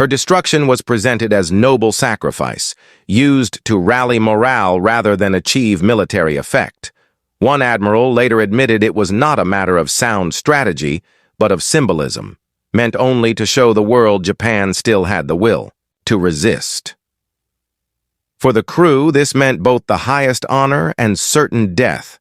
Her destruction was presented as noble sacrifice, used to rally morale rather than achieve military effect. One admiral later admitted it was not a matter of sound strategy, but of symbolism, meant only to show the world Japan still had the will to resist. For the crew, this meant both the highest honor and certain death.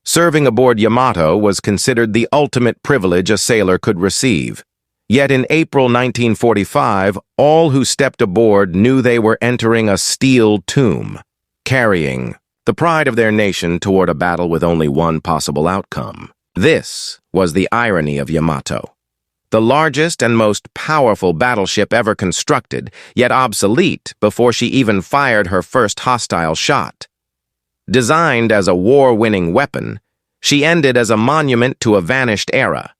Serving aboard Yamato was considered the ultimate privilege a sailor could receive. Yet in April 1945, all who stepped aboard knew they were entering a steel tomb, carrying the pride of their nation toward a battle with only one possible outcome. This was the irony of Yamato. The largest and most powerful battleship ever constructed, yet obsolete before she even fired her first hostile shot. Designed as a war-winning weapon, she ended as a monument to a vanished era.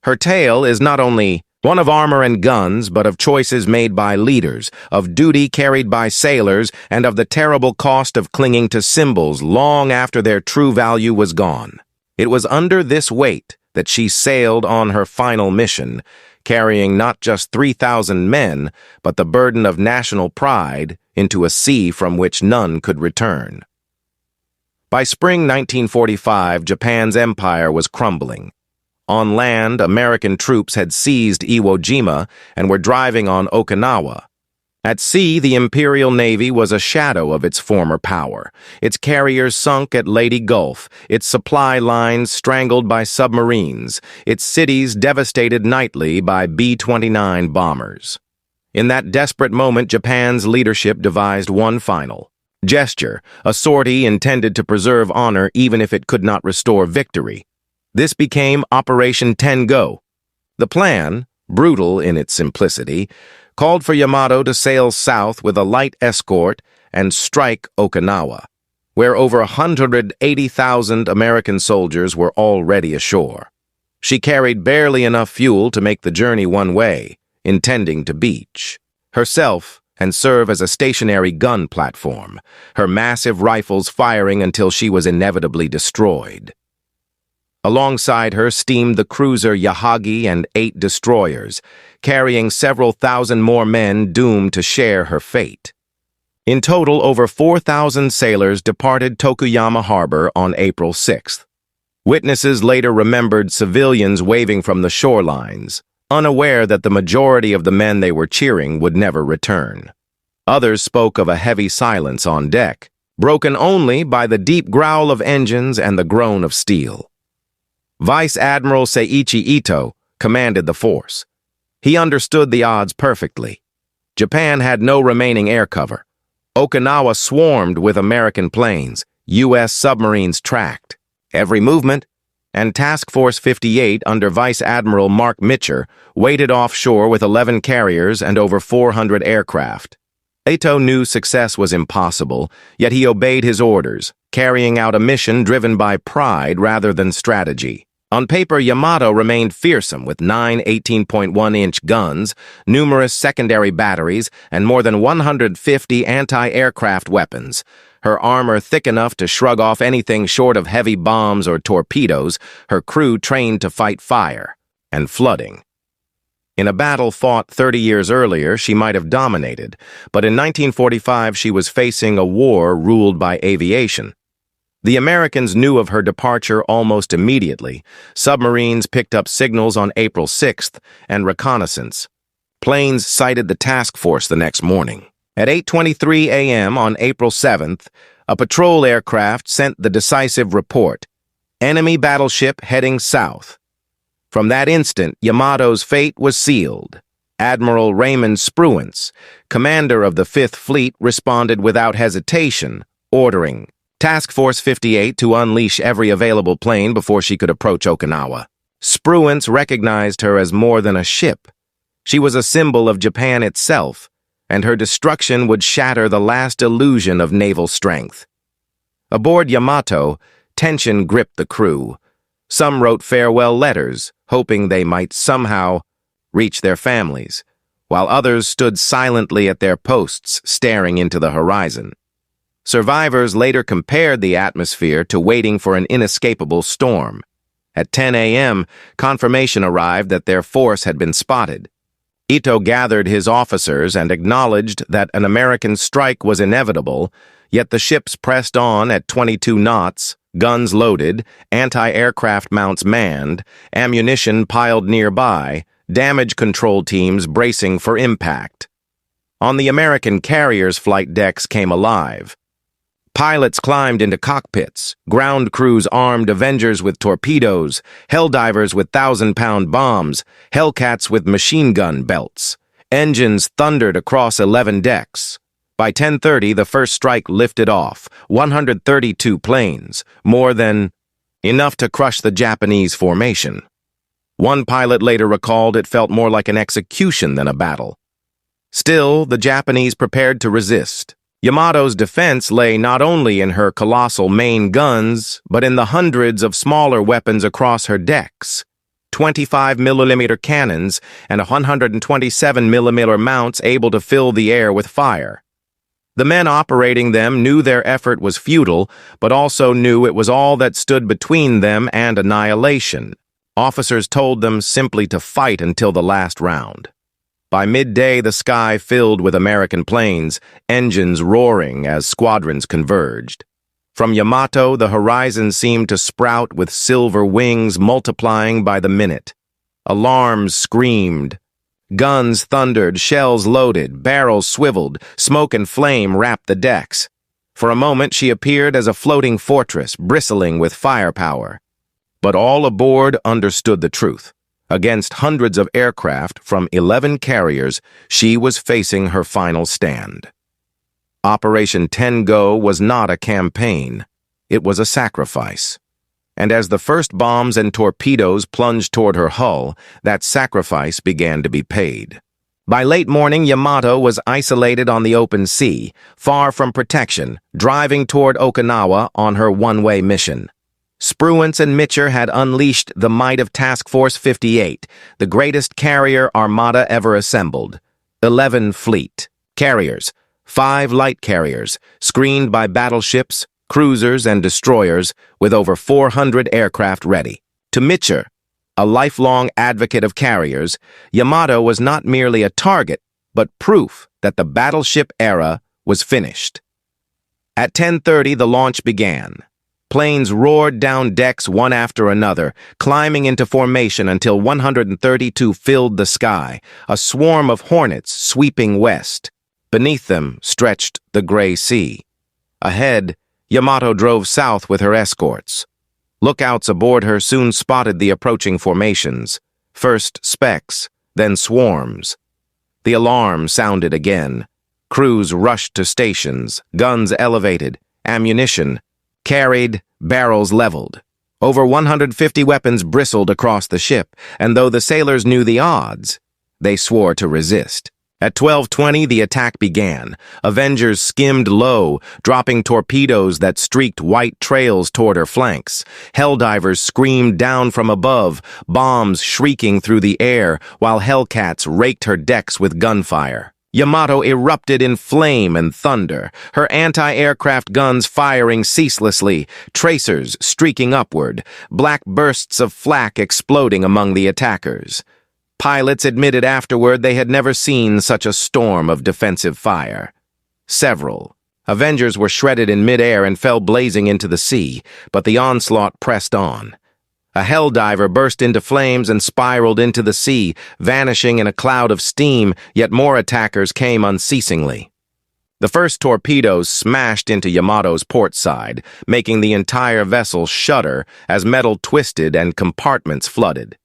Her tale is not only one of armor and guns, but of choices made by leaders, of duty carried by sailors, and of the terrible cost of clinging to symbols long after their true value was gone. It was under this weight that she sailed on her final mission, carrying not just 3,000 men, but the burden of national pride into a sea from which none could return. By spring 1945, Japan's empire was crumbling. On land, American troops had seized Iwo Jima and were driving on Okinawa. At sea, the Imperial Navy was a shadow of its former power, its carriers sunk at Leyte Gulf, its supply lines strangled by submarines, its cities devastated nightly by B-29 bombers. In that desperate moment, Japan's leadership devised one final gesture, a sortie intended to preserve honor even if it could not restore victory. This became Operation Tengo. The plan, brutal in its simplicity, called for Yamato to sail south with a light escort and strike Okinawa, where over 180,000 American soldiers were already ashore. She carried barely enough fuel to make the journey one way, intending to beach herself and serve as a stationary gun platform, her massive rifles firing until she was inevitably destroyed. Alongside her steamed the cruiser Yahagi and 8 destroyers, carrying several thousand more men doomed to share her fate. In total, over 4,000 sailors departed Tokuyama Harbor on April 6th. Witnesses later remembered civilians waving from the shorelines, unaware that the majority of the men they were cheering would never return. Others spoke of a heavy silence on deck, broken only by the deep growl of engines and the groan of steel. Vice Admiral Seiichi Ito commanded the force. He understood the odds perfectly. Japan had no remaining air cover. Okinawa swarmed with American planes, U.S. submarines tracked every movement, and Task Force 58 under Vice Admiral Mark Mitcher waited offshore with 11 carriers and over 400 aircraft. Ito knew success was impossible, yet he obeyed his orders, carrying out a mission driven by pride rather than strategy. On paper, Yamato remained fearsome with 9 18.1-inch guns, numerous secondary batteries, and more than 150 anti-aircraft weapons. Her armor thick enough to shrug off anything short of heavy bombs or torpedoes, her crew trained to fight fire and flooding. In a battle fought 30 years earlier, she might have dominated, but in 1945 she was facing a war ruled by aviation. The Americans knew of her departure almost immediately. Submarines picked up signals on April 6th and reconnaissance. Planes sighted the task force the next morning. At 8:23 a.m. on April 7th, a patrol aircraft sent the decisive report, "Enemy battleship heading south." From that instant, Yamato's fate was sealed. Admiral Raymond Spruance, commander of the Fifth Fleet, responded without hesitation, ordering Task Force 58 to unleash every available plane before she could approach Okinawa. Spruance recognized her as more than a ship. She was a symbol of Japan itself, and her destruction would shatter the last illusion of naval strength. Aboard Yamato, tension gripped the crew. Some wrote farewell letters, hoping they might somehow reach their families, while others stood silently at their posts, staring into the horizon. Survivors later compared the atmosphere to waiting for an inescapable storm. At 10 a.m., confirmation arrived that their force had been spotted. Ito gathered his officers and acknowledged that an American strike was inevitable, yet the ships pressed on at 22 knots, guns loaded, anti-aircraft mounts manned, ammunition piled nearby, damage control teams bracing for impact. On the American carriers' flight decks came alive. Pilots climbed into cockpits, ground crews armed Avengers with torpedoes, Helldivers with 1,000-pound bombs, Hellcats with machine gun belts. Engines thundered across 11 decks. By 10:30, the first strike lifted off, 132 planes, more than enough to crush the Japanese formation. One pilot later recalled it felt more like an execution than a battle. Still, the Japanese prepared to resist. Yamato's defense lay not only in her colossal main guns, but in the hundreds of smaller weapons across her decks. 25mm cannons and 127mm mounts able to fill the air with fire. The men operating them knew their effort was futile, but also knew it was all that stood between them and annihilation. Officers told them simply to fight until the last round. By midday, the sky filled with American planes, engines roaring as squadrons converged. From Yamato, the horizon seemed to sprout with silver wings multiplying by the minute. Alarms screamed. Guns thundered, shells loaded, barrels swiveled, smoke and flame wrapped the decks. For a moment, she appeared as a floating fortress, bristling with firepower. But all aboard understood the truth. Against hundreds of aircraft from 11 carriers, she was facing her final stand. Operation Tengo was not a campaign. It was a sacrifice. And as the first bombs and torpedoes plunged toward her hull, that sacrifice began to be paid. By late morning, Yamato was isolated on the open sea, far from protection, driving toward Okinawa on her one-way mission. Spruance and Mitcher had unleashed the might of Task Force 58, the greatest carrier armada ever assembled. 11 fleet carriers, 5 light carriers, screened by battleships, cruisers, and destroyers, with over 400 aircraft ready. To Mitcher, a lifelong advocate of carriers, Yamato was not merely a target, but proof that the battleship era was finished. At 10:30, the launch began. Planes roared down decks one after another, climbing into formation until 132 filled the sky, a swarm of hornets sweeping west. Beneath them stretched the gray sea. Ahead, Yamato drove south with her escorts. Lookouts aboard her soon spotted the approaching formations. First specks, then swarms. The alarm sounded again. Crews rushed to stations, guns elevated, ammunition carried, barrels leveled. Over 150 weapons bristled across the ship, and though the sailors knew the odds, they swore to resist. At 12:20, the attack began. Avengers skimmed low, dropping torpedoes that streaked white trails toward her flanks. Helldivers screamed down from above, bombs shrieking through the air, while Hellcats raked her decks with gunfire. Yamato erupted in flame and thunder, her anti-aircraft guns firing ceaselessly, tracers streaking upward, black bursts of flak exploding among the attackers. Pilots admitted afterward they had never seen such a storm of defensive fire. Several Avengers were shredded in midair and fell blazing into the sea, but the onslaught pressed on. A Helldiver burst into flames and spiraled into the sea, vanishing in a cloud of steam, yet more attackers came unceasingly. The first torpedoes smashed into Yamato's port side, making the entire vessel shudder as metal twisted and compartments flooded.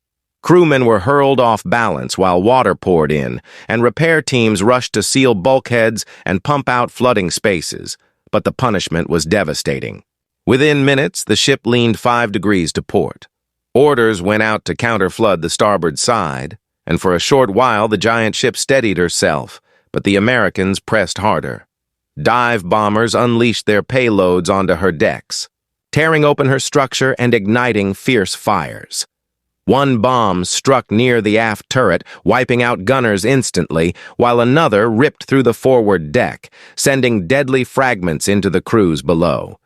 Crewmen were hurled off balance while water poured in, and repair teams rushed to seal bulkheads and pump out flooding spaces, but the punishment was devastating. Within minutes, the ship leaned 5 degrees to port. Orders went out to counterflood the starboard side, and for a short while the giant ship steadied herself, but the Americans pressed harder. Dive bombers unleashed their payloads onto her decks, tearing open her structure and igniting fierce fires. One bomb struck near the aft turret, wiping out gunners instantly, while another ripped through the forward deck, sending deadly fragments into the crews below.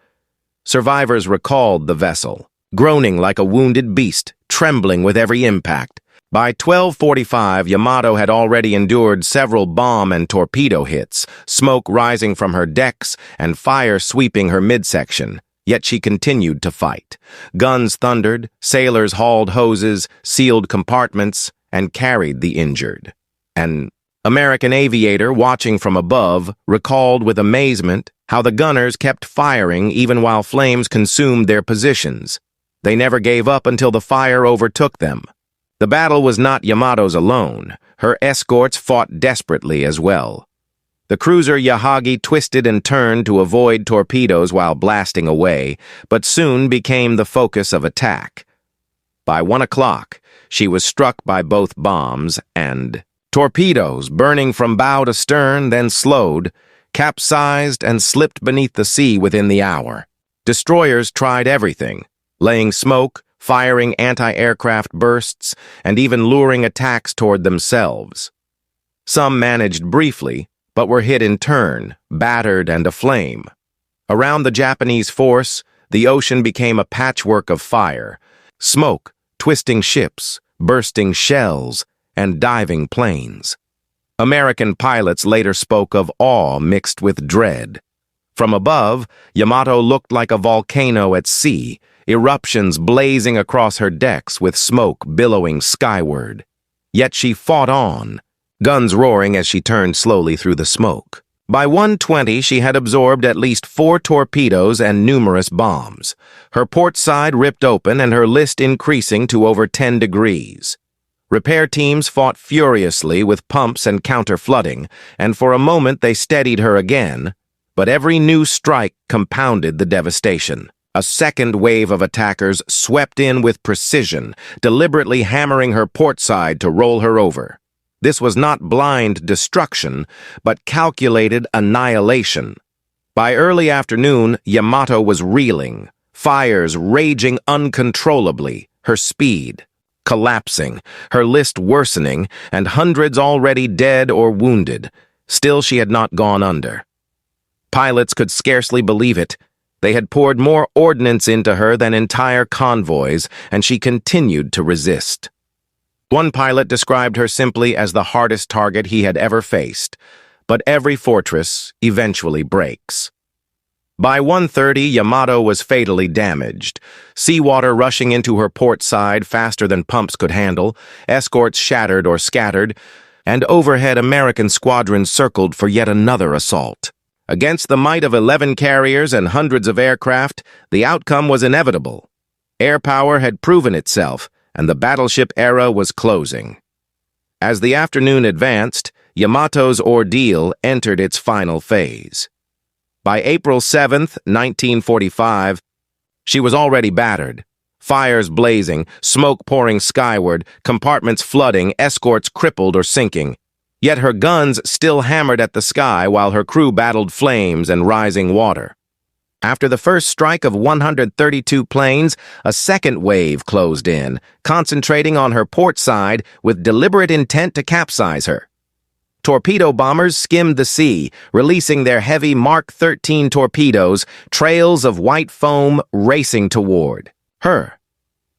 Survivors recalled the vessel, groaning like a wounded beast, trembling with every impact. By 12:45, Yamato had already endured several bomb and torpedo hits, smoke rising from her decks and fire sweeping her midsection. Yet she continued to fight. Guns thundered, sailors hauled hoses, sealed compartments, and carried the injured. An American aviator watching from above recalled with amazement how the gunners kept firing even while flames consumed their positions. They never gave up until the fire overtook them. The battle was not Yamato's alone. Her escorts fought desperately as well. The cruiser Yahagi twisted and turned to avoid torpedoes while blasting away, but soon became the focus of attack. By 1 o'clock, she was struck by both bombs and torpedoes, burning from bow to stern, then slowed, capsized, and slipped beneath the sea within the hour. Destroyers tried everything, laying smoke, firing anti-aircraft bursts, and even luring attacks toward themselves. Some managed briefly, but were hit in turn, battered and aflame. Around the Japanese force, the ocean became a patchwork of fire, smoke, twisting ships, bursting shells, and diving planes. American pilots later spoke of awe mixed with dread. From above, Yamato looked like a volcano at sea, eruptions blazing across her decks with smoke billowing skyward. Yet she fought on, guns roaring as she turned slowly through the smoke. By 1:20, she had absorbed at least 4 torpedoes and numerous bombs, her port side ripped open and her list increasing to over 10 degrees. Repair teams fought furiously with pumps and counter-flooding, and for a moment they steadied her again, but every new strike compounded the devastation. A second wave of attackers swept in with precision, deliberately hammering her port side to roll her over. This was not blind destruction, but calculated annihilation. By early afternoon, Yamato was reeling, fires raging uncontrollably, her speed collapsing, her list worsening, and hundreds already dead or wounded. Still, she had not gone under. Pilots could scarcely believe it. They had poured more ordnance into her than entire convoys, and she continued to resist. One pilot described her simply as the hardest target he had ever faced, but every fortress eventually breaks. By 1:30, Yamato was fatally damaged, seawater rushing into her port side faster than pumps could handle, escorts shattered or scattered, and overhead American squadrons circled for yet another assault. Against the might of 11 carriers and hundreds of aircraft, the outcome was inevitable. Air power had proven itself, and the battleship era was closing. As the afternoon advanced, Yamato's ordeal entered its final phase. By April 7, 1945, she was already battered. Fires blazing, smoke pouring skyward, compartments flooding, escorts crippled or sinking. Yet her guns still hammered at the sky while her crew battled flames and rising water. After the first strike of 132 planes, a second wave closed in, concentrating on her port side with deliberate intent to capsize her. Torpedo bombers skimmed the sea, releasing their heavy Mark 13 torpedoes, trails of white foam racing toward her.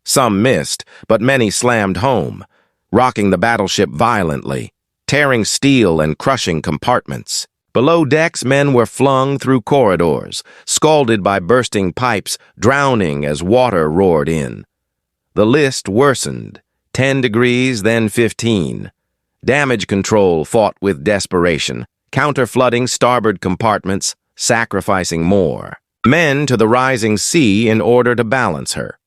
Some missed, but many slammed home, rocking the battleship violently, tearing steel and crushing compartments. Below decks, men were flung through corridors, scalded by bursting pipes, drowning as water roared in. The list worsened, 10 degrees, then 15. Damage control fought with desperation, counter-flooding starboard compartments, sacrificing more men to the rising sea in order to balance her.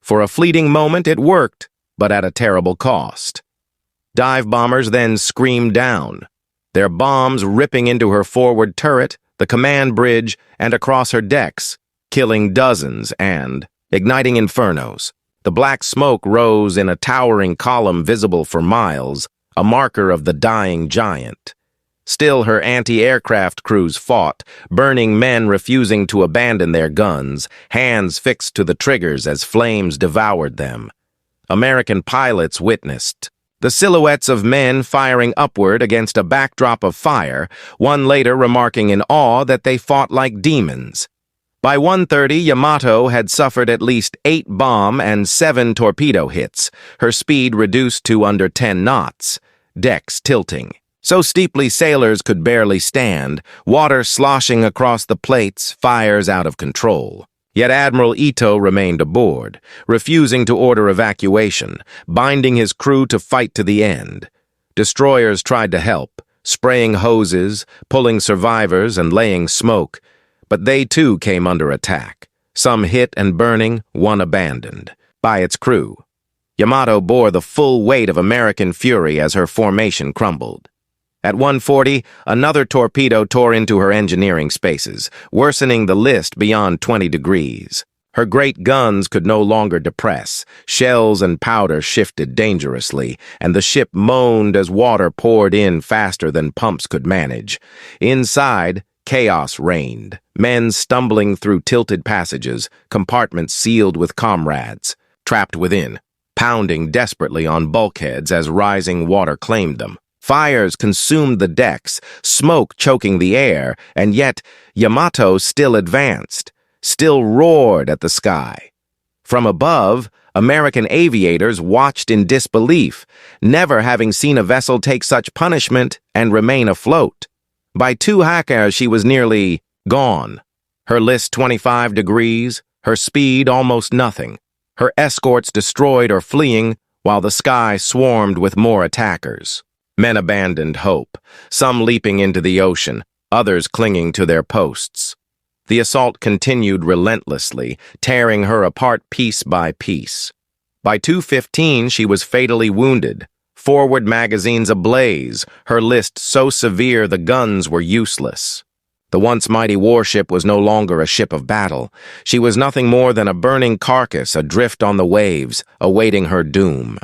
For a fleeting moment it worked, but at a terrible cost. Dive bombers then screamed down, their bombs ripping into her forward turret, the command bridge, and across her decks, killing dozens and igniting infernos. The black smoke rose in a towering column visible for miles, a marker of the dying giant. Still, her anti-aircraft crews fought, burning men refusing to abandon their guns, hands fixed to the triggers as flames devoured them. American pilots witnessed the silhouettes of men firing upward against a backdrop of fire, one later remarking in awe that they fought like demons. By 1:30, Yamato had suffered at least 8 bomb and 7 torpedo hits, her speed reduced to under 10 knots, decks tilting. So steeply sailors could barely stand, water sloshing across the plates, fires out of control. Yet Admiral Ito remained aboard, refusing to order evacuation, binding his crew to fight to the end. Destroyers tried to help, spraying hoses, pulling survivors, and laying smoke, but they too came under attack, some hit and burning, one abandoned, by its crew. Yamato bore the full weight of American fury as her formation crumbled. At 1:40, another torpedo tore into her engineering spaces, worsening the list beyond 20 degrees. Her great guns could no longer depress, shells and powder shifted dangerously, and the ship moaned as water poured in faster than pumps could manage. Inside, chaos reigned, men stumbling through tilted passages, compartments sealed with comrades, trapped within, pounding desperately on bulkheads as rising water claimed them. Fires consumed the decks, smoke choking the air, and yet Yamato still advanced, still roared at the sky. From above, American aviators watched in disbelief, never having seen a vessel take such punishment and remain afloat. By 2:00, she was nearly gone. Her list 25 degrees, her speed almost nothing, her escorts destroyed or fleeing, while the sky swarmed with more attackers. Men abandoned hope, some leaping into the ocean, others clinging to their posts. The assault continued relentlessly, tearing her apart piece by piece. By 2:15, she was fatally wounded, forward magazines ablaze, her list so severe the guns were useless. The once mighty warship was no longer a ship of battle. She was nothing more than a burning carcass adrift on the waves, awaiting her doom.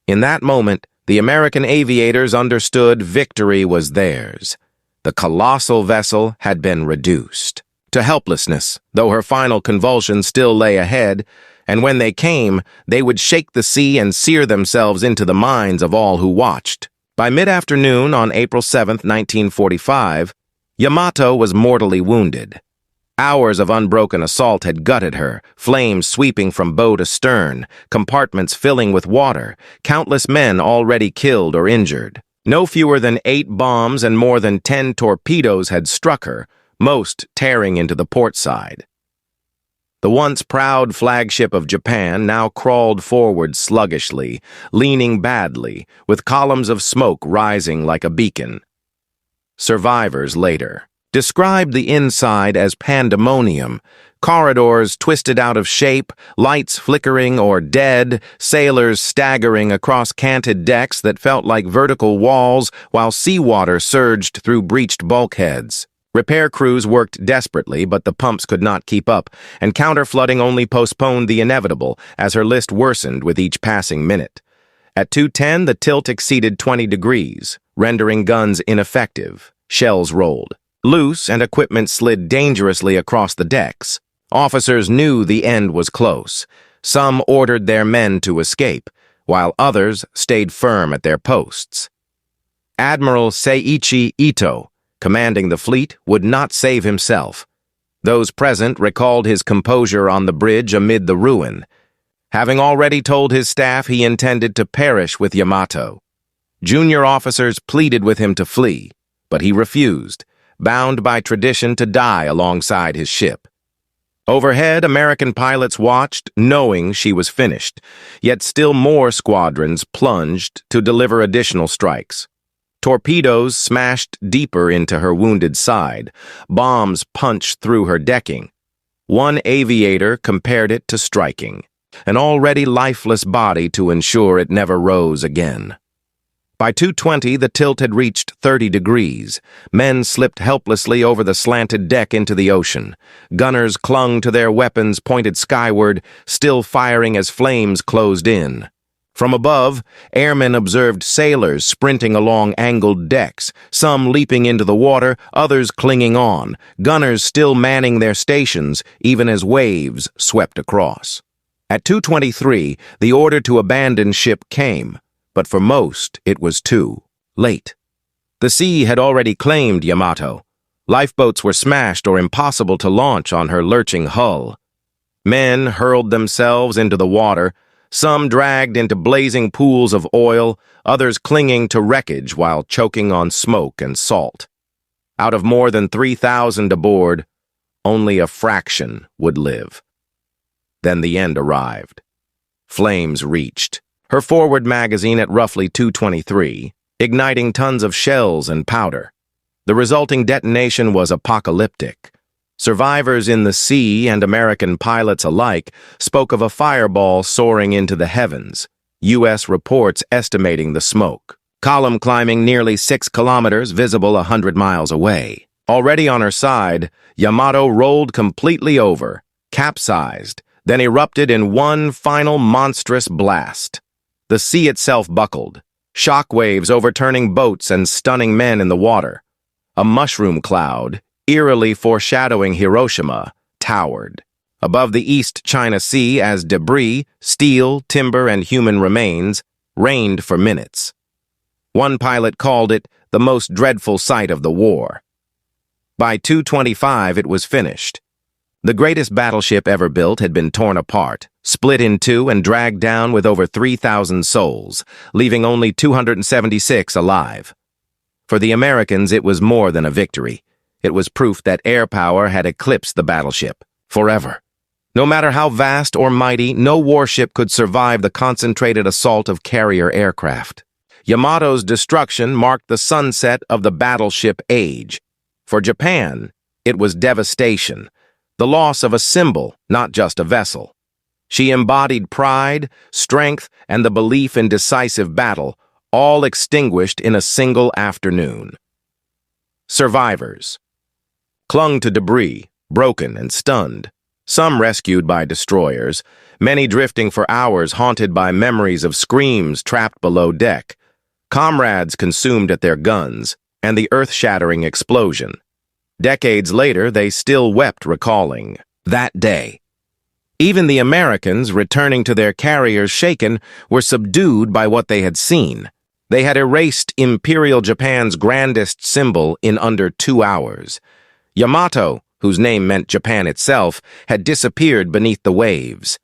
In that moment, the American aviators understood victory was theirs. The colossal vessel had been reduced to helplessness, though her final convulsions still lay ahead, and when they came, they would shake the sea and sear themselves into the minds of all who watched. By mid-afternoon on April 7, 1945, Yamato was mortally wounded. Hours of unbroken assault had gutted her, flames sweeping from bow to stern, compartments filling with water, countless men already killed or injured. No fewer than 8 bombs and more than 10 torpedoes had struck her, most tearing into the port side. The once proud flagship of Japan now crawled forward sluggishly, leaning badly, with columns of smoke rising like a beacon. Survivors later described the inside as pandemonium, corridors twisted out of shape, lights flickering or dead, sailors staggering across canted decks that felt like vertical walls while seawater surged through breached bulkheads. Repair crews worked desperately, but the pumps could not keep up, and counterflooding only postponed the inevitable as her list worsened with each passing minute. At 2:10, the tilt exceeded 20 degrees, rendering guns ineffective. Shells rolled loose and equipment slid dangerously across the decks. Officers knew the end was close. Some ordered their men to escape, while others stayed firm at their posts. Admiral Seiichi Ito, commanding the fleet, would not save himself. Those present recalled his composure on the bridge amid the ruin. Having already told his staff he intended to perish with Yamato. Junior officers pleaded with him to flee, but he refused, bound by tradition to die alongside his ship. Overhead, American pilots watched, knowing she was finished, yet still more squadrons plunged to deliver additional strikes. Torpedoes smashed deeper into her wounded side. Bombs punched through her decking. One aviator compared it to striking an already lifeless body to ensure it never rose again. By 2:20, the tilt had reached 30 degrees. Men slipped helplessly over the slanted deck into the ocean. Gunners clung to their weapons pointed skyward, still firing as flames closed in. From above, airmen observed sailors sprinting along angled decks, some leaping into the water, others clinging on, gunners still manning their stations, even as waves swept across. At 2:23, the order to abandon ship came, but for most it was too late. The sea had already claimed Yamato. Lifeboats were smashed or impossible to launch on her lurching hull. Men hurled themselves into the water, some dragged into blazing pools of oil, others clinging to wreckage while choking on smoke and salt. Out of more than 3,000 aboard, only a fraction would live. Then the end arrived. Flames reached her forward magazine at roughly 223, igniting tons of shells and powder. The resulting detonation was apocalyptic. Survivors in the sea and American pilots alike spoke of a fireball soaring into the heavens, U.S. reports estimating the smoke. Column climbing nearly 6 kilometers, visible 100 miles away. Already on her side, Yamato rolled completely over, capsized, then erupted in one final monstrous blast. The sea itself buckled, shock waves overturning boats and stunning men in the water. A mushroom cloud, eerily foreshadowing Hiroshima, towered above the East China Sea as debris, steel, timber, and human remains rained for minutes. One pilot called it the most dreadful sight of the war. By 2:25, it was finished. The greatest battleship ever built had been torn apart, split in two, and dragged down with over 3,000 souls, leaving only 276 alive. For the Americans, it was more than a victory. It was proof that air power had eclipsed the battleship, forever. No matter how vast or mighty, no warship could survive the concentrated assault of carrier aircraft. Yamato's destruction marked the sunset of the battleship age. For Japan, it was devastation, the loss of a symbol, not just a vessel. She embodied pride, strength, and the belief in decisive battle, all extinguished in a single afternoon. Survivors clung to debris, broken and stunned, some rescued by destroyers, many drifting for hours haunted by memories of screams trapped below deck, comrades consumed at their guns, and the earth-shattering explosion. Decades later, they still wept recalling that day. Even the Americans, returning to their carriers shaken, were subdued by what they had seen. They had erased Imperial Japan's grandest symbol in under 2 hours. Yamato, whose name meant Japan itself, had disappeared beneath the waves.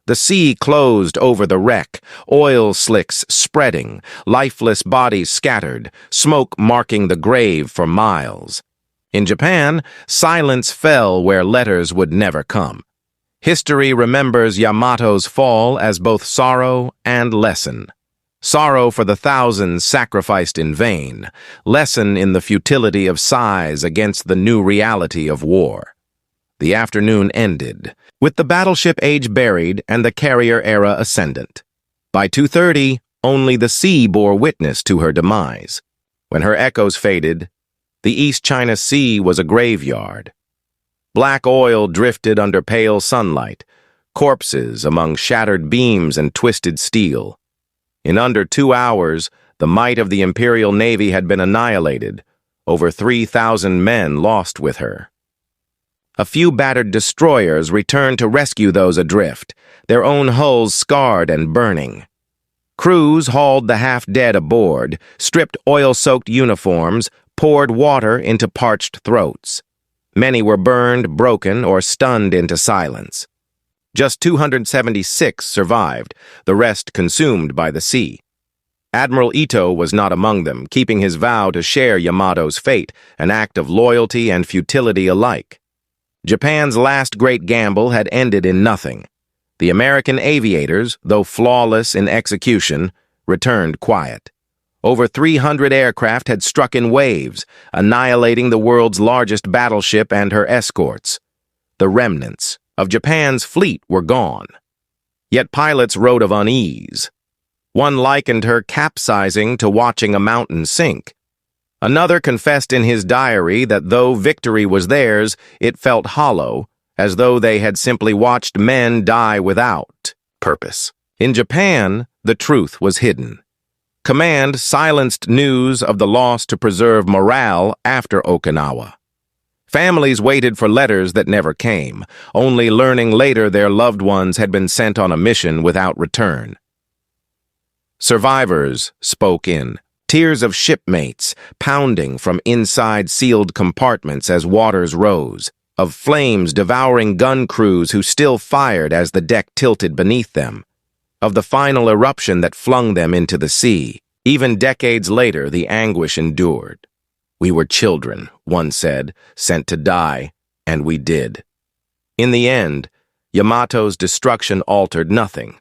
The sea closed over the wreck, oil slicks spreading, lifeless bodies scattered, smoke marking the grave for miles. In Japan, silence fell where letters would never come. History remembers Yamato's fall as both sorrow and lesson. Sorrow for the thousands sacrificed in vain, lesson in the futility of sighs against the new reality of war. The afternoon ended, with the battleship age buried and the carrier era ascendant. By 2:30, only the sea bore witness to her demise. When her echoes faded, the East China Sea was a graveyard. Black oil drifted under pale sunlight, corpses among shattered beams and twisted steel. In under 2 hours, the might of the Imperial Navy had been annihilated, over 3,000 men lost with her. A few battered destroyers returned to rescue those adrift, their own hulls scarred and burning. Crews hauled the half-dead aboard, stripped oil-soaked uniforms, poured water into parched throats. Many were burned, broken, or stunned into silence. Just 276 survived, the rest consumed by the sea. Admiral Ito was not among them, keeping his vow to share Yamato's fate, an act of loyalty and futility alike. Japan's last great gamble had ended in nothing. The American aviators, though flawless in execution, returned quiet. Over 300 aircraft had struck in waves, annihilating the world's largest battleship and her escorts. The remnants of Japan's fleet were gone. Yet pilots wrote of unease. One likened her capsizing to watching a mountain sink. Another confessed in his diary that though victory was theirs, it felt hollow, as though they had simply watched men die without purpose. In Japan, the truth was hidden. Command silenced news of the loss to preserve morale after Okinawa. Families waited for letters that never came, only learning later their loved ones had been sent on a mission without return. Survivors spoke in Tiers of shipmates pounding from inside sealed compartments as waters rose, of flames devouring gun crews who still fired as the deck tilted beneath them, of the final eruption that flung them into the sea. Even decades later, the anguish endured. "We were children," one said, "sent to die, and we did." In the end, Yamato's destruction altered nothing.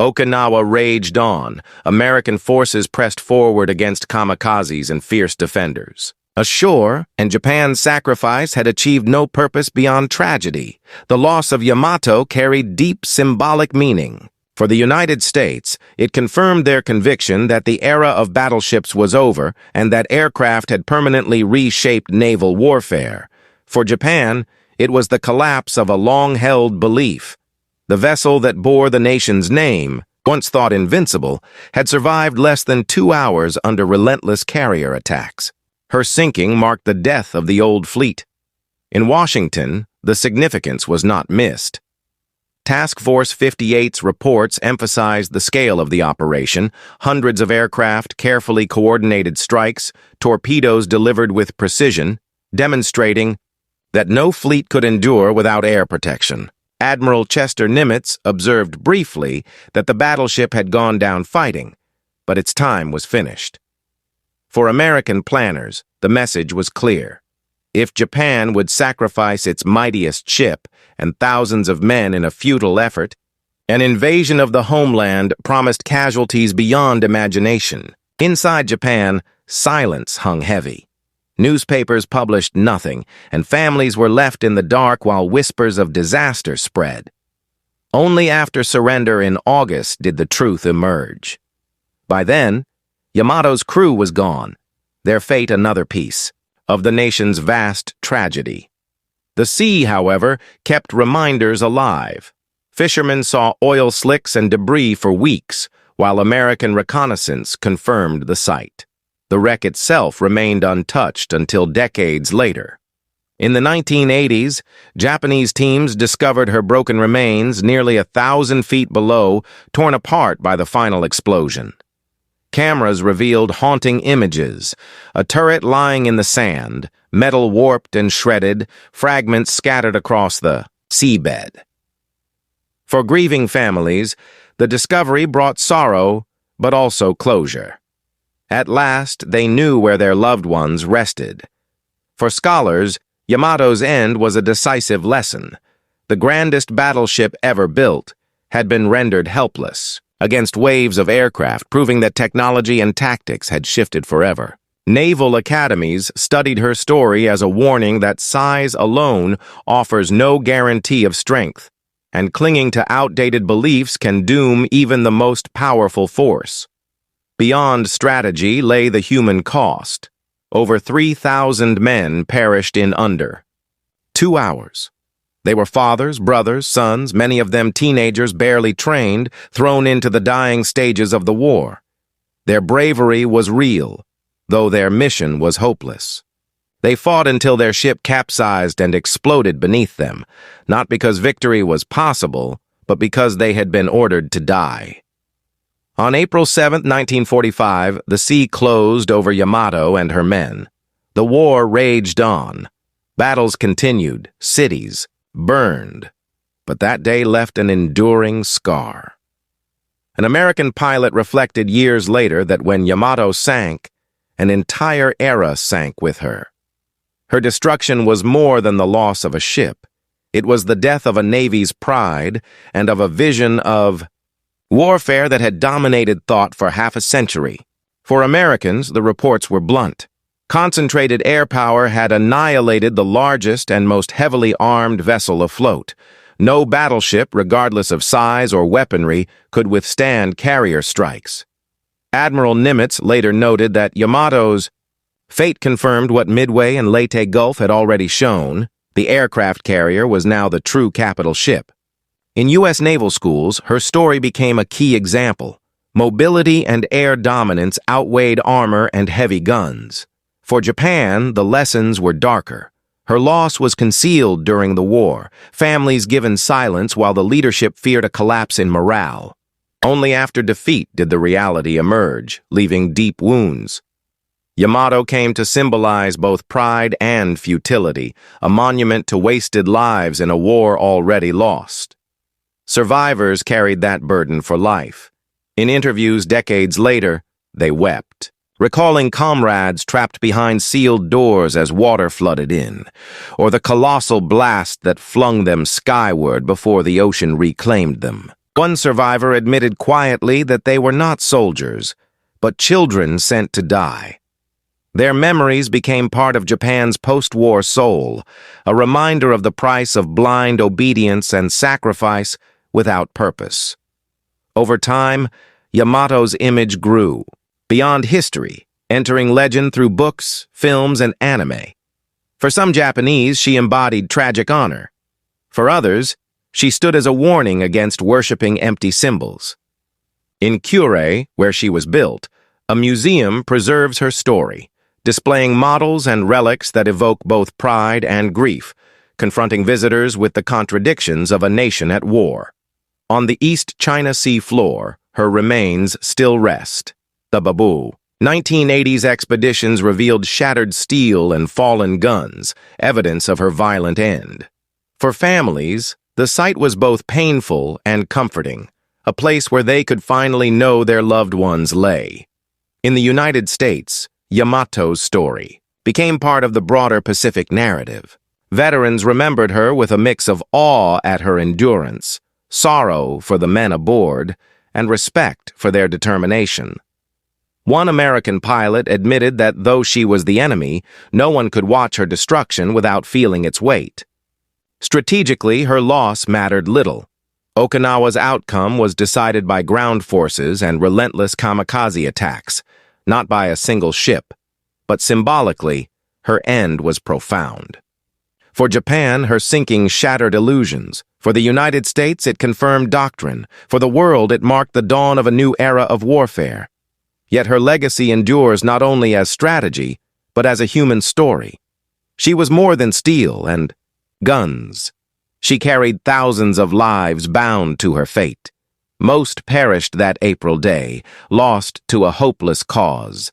Okinawa raged on. American forces pressed forward against kamikazes and fierce defenders. Ashore, and Japan's sacrifice had achieved no purpose beyond tragedy. The loss of Yamato carried deep symbolic meaning. For the United States, it confirmed their conviction that the era of battleships was over and that aircraft had permanently reshaped naval warfare. For Japan, it was the collapse of a long-held belief. The vessel that bore the nation's name, once thought invincible, had survived less than 2 hours under relentless carrier attacks. Her sinking marked the death of the old fleet. In Washington, the significance was not missed. Task Force 58's reports emphasized the scale of the operation: hundreds of aircraft, carefully coordinated strikes, torpedoes delivered with precision, demonstrating that no fleet could endure without air protection. Admiral Chester Nimitz observed briefly that the battleship had gone down fighting, but its time was finished. For American planners, the message was clear. If Japan would sacrifice its mightiest ship and thousands of men in a futile effort, an invasion of the homeland promised casualties beyond imagination. Inside Japan, silence hung heavy. Newspapers published nothing, and families were left in the dark while whispers of disaster spread. Only after surrender in August did the truth emerge. By then, Yamato's crew was gone, their fate another piece of the nation's vast tragedy. The sea, however, kept reminders alive. Fishermen saw oil slicks and debris for weeks, while American reconnaissance confirmed the site. The wreck itself remained untouched until decades later. In the 1980s, Japanese teams discovered her broken remains nearly 1,000 feet below, torn apart by the final explosion. Cameras revealed haunting images: a turret lying in the sand, metal warped and shredded, fragments scattered across the seabed. For grieving families, the discovery brought sorrow, but also closure. At last, they knew where their loved ones rested. For scholars, Yamato's end was a decisive lesson. The grandest battleship ever built had been rendered helpless against waves of aircraft, proving that technology and tactics had shifted forever. Naval academies studied her story as a warning that size alone offers no guarantee of strength, and clinging to outdated beliefs can doom even the most powerful force. Beyond strategy lay the human cost. Over 3,000 men perished in under 2 hours. They were fathers, brothers, sons, many of them teenagers barely trained, thrown into the dying stages of the war. Their bravery was real, though their mission was hopeless. They fought until their ship capsized and exploded beneath them, not because victory was possible, but because they had been ordered to die. On April 7, 1945, the sea closed over Yamato and her men. The war raged on. Battles continued, cities burned, but that day left an enduring scar. An American pilot reflected years later that when Yamato sank, an entire era sank with her. Her destruction was more than the loss of a ship. It was the death of a navy's pride and of a vision of warfare that had dominated thought for half a century. For Americans, the reports were blunt. Concentrated air power had annihilated the largest and most heavily armed vessel afloat. No battleship, regardless of size or weaponry, could withstand carrier strikes. Admiral Nimitz later noted that Yamato's fate confirmed what Midway and Leyte Gulf had already shown. The aircraft carrier was now the true capital ship. In U.S. naval schools, her story became a key example. Mobility and air dominance outweighed armor and heavy guns. For Japan, the lessons were darker. Her loss was concealed during the war, families given silence while the leadership feared a collapse in morale. Only after defeat did the reality emerge, leaving deep wounds. Yamato came to symbolize both pride and futility, a monument to wasted lives in a war already lost. Survivors carried that burden for life. In interviews decades later, they wept, recalling comrades trapped behind sealed doors as water flooded in, or the colossal blast that flung them skyward before the ocean reclaimed them. One survivor admitted quietly that they were not soldiers, but children sent to die. Their memories became part of Japan's post-war soul, a reminder of the price of blind obedience and sacrifice without purpose. Over time, Yamato's image grew, beyond history, entering legend through books, films, and anime. For some Japanese, she embodied tragic honor. For others, she stood as a warning against worshipping empty symbols. In Kure, where she was built, a museum preserves her story, displaying models and relics that evoke both pride and grief, confronting visitors with the contradictions of a nation at war. On the East China Sea floor, her remains still rest. The Babu. 1980s expeditions revealed shattered steel and fallen guns, evidence of her violent end. For families, the site was both painful and comforting, a place where they could finally know their loved ones lay. In the United States, Yamato's story became part of the broader Pacific narrative. Veterans remembered her with a mix of awe at her endurance, sorrow for the men aboard, and respect for their determination. One American pilot admitted that though she was the enemy, no one could watch her destruction without feeling its weight. Strategically, her loss mattered little. Okinawa's outcome was decided by ground forces and relentless kamikaze attacks, not by a single ship. But symbolically, her end was profound. For Japan, her sinking shattered illusions. For the United States, it confirmed doctrine. For the world, it marked the dawn of a new era of warfare. Yet her legacy endures not only as strategy, but as a human story. She was more than steel and guns. She carried thousands of lives bound to her fate. Most perished that April day, lost to a hopeless cause.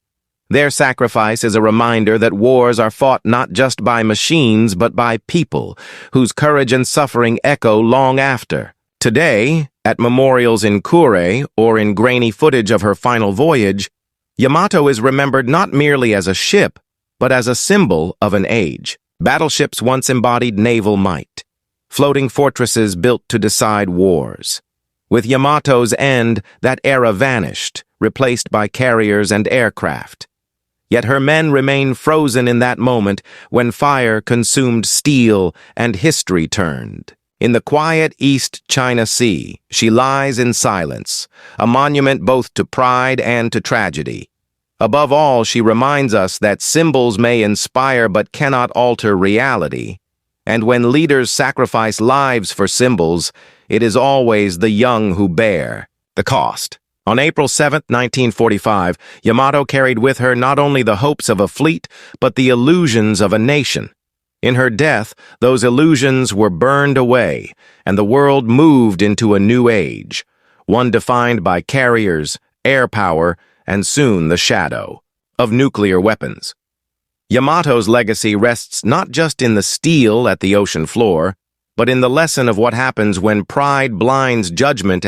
Their sacrifice is a reminder that wars are fought not just by machines, but by people, whose courage and suffering echo long after. Today, at memorials in Kure or in grainy footage of her final voyage, Yamato is remembered not merely as a ship, but as a symbol of an age. Battleships once embodied naval might, floating fortresses built to decide wars. With Yamato's end, that era vanished, replaced by carriers and aircraft. Yet her men remain frozen in that moment when fire consumed steel and history turned. In the quiet East China Sea, she lies in silence, a monument both to pride and to tragedy. Above all, she reminds us that symbols may inspire but cannot alter reality. And when leaders sacrifice lives for symbols, it is always the young who bear the cost. On April 7, 1945, Yamato carried with her not only the hopes of a fleet, but the illusions of a nation. In her death, those illusions were burned away, and the world moved into a new age, one defined by carriers, air power, and soon the shadow of nuclear weapons. Yamato's legacy rests not just in the steel at the ocean floor, but in the lesson of what happens when pride blinds judgment and